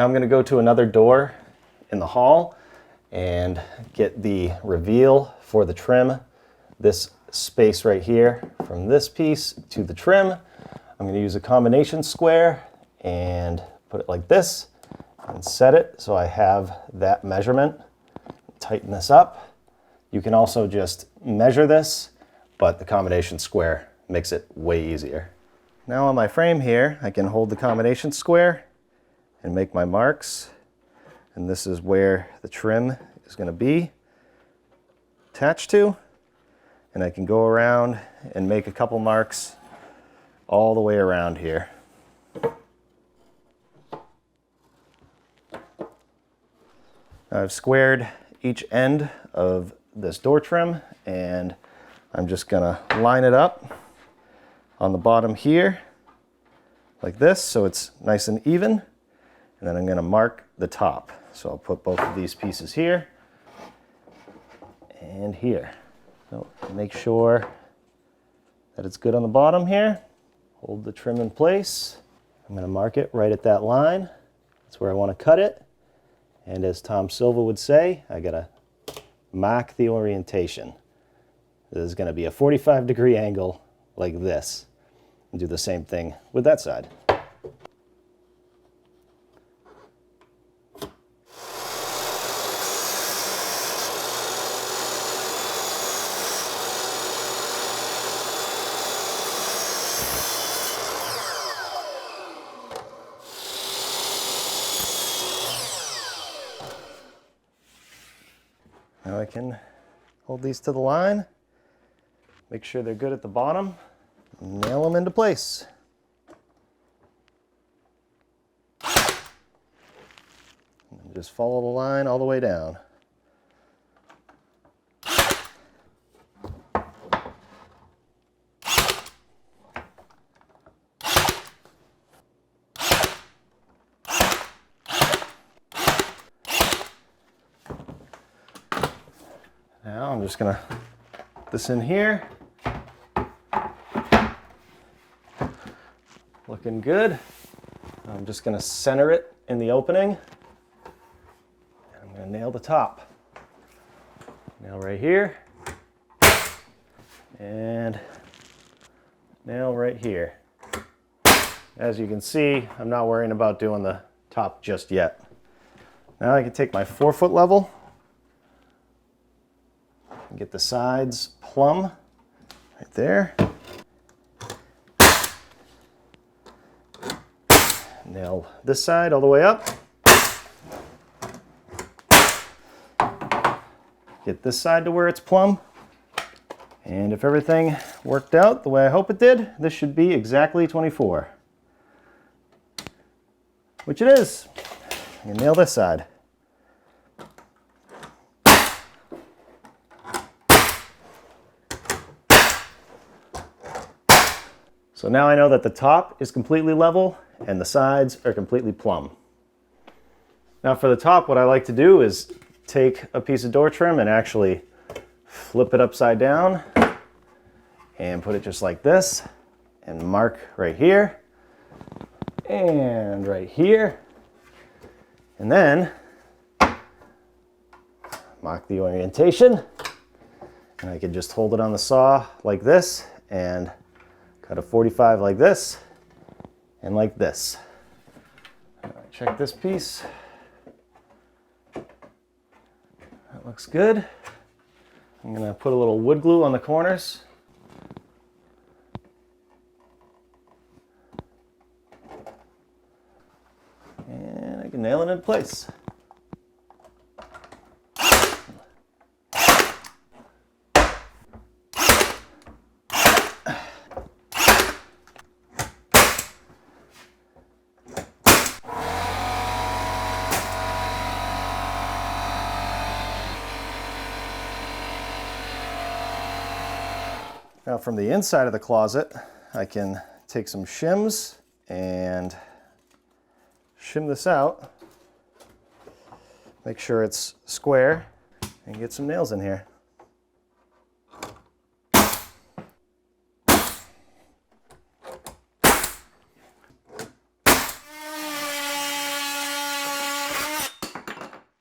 Now I'm going to go to another door in the hall and get the reveal for the trim. This space right here, from this piece to the trim, I'm going to use a combination square and put it like this and set it so I have that measurement. Tighten this up. You can also just measure this, but the combination square makes it way easier. Now on my frame here, I can hold the combination square and make my marks. And this is where the trim is going to be attached to. And I can go around and make a couple marks all the way around here. Now I've squared each end of this door trim, and I'm just gonna line it up on the bottom here like this so it's nice and even, and then I'm gonna mark the top. So I'll put both of these pieces here and here. So make sure that it's good on the bottom here. Hold the trim in place. I'm gonna mark it right at that line. That's where I wanna cut it. And as Tom Silva would say, I gotta mark the orientation. This is gonna be a 45-degree angle like this. And do the same thing with that side. Now I can hold these to the line, make sure they're good at the bottom, and nail them into place. And just follow the line all the way down. Now I'm just gonna put this in here. Looking good. I'm just gonna center it in the opening. And I'm gonna nail the top. Nail right here. And nail right here. As you can see, I'm not worrying about doing the top just yet. Now I can take my 4-foot level and get the sides plumb right there. Nail this side all the way up. Get this side to where it's plumb. And if everything worked out the way I hope it did, this should be exactly 24. Which it is. You nail this side. So now I know that the top is completely level and the sides are completely plumb. Now for the top, what I like to do is take a piece of door trim and actually flip it upside down and put it just like this and mark right here and right here, and then mark the orientation, and I can just hold it on the saw like this and cut a 45 like this and like this. All right, check this piece. That looks good. I'm gonna put a little wood glue on the corners. And I can nail it in place. Now from the inside of the closet, I can take some shims and shim this out, make sure it's square, and get some nails in here.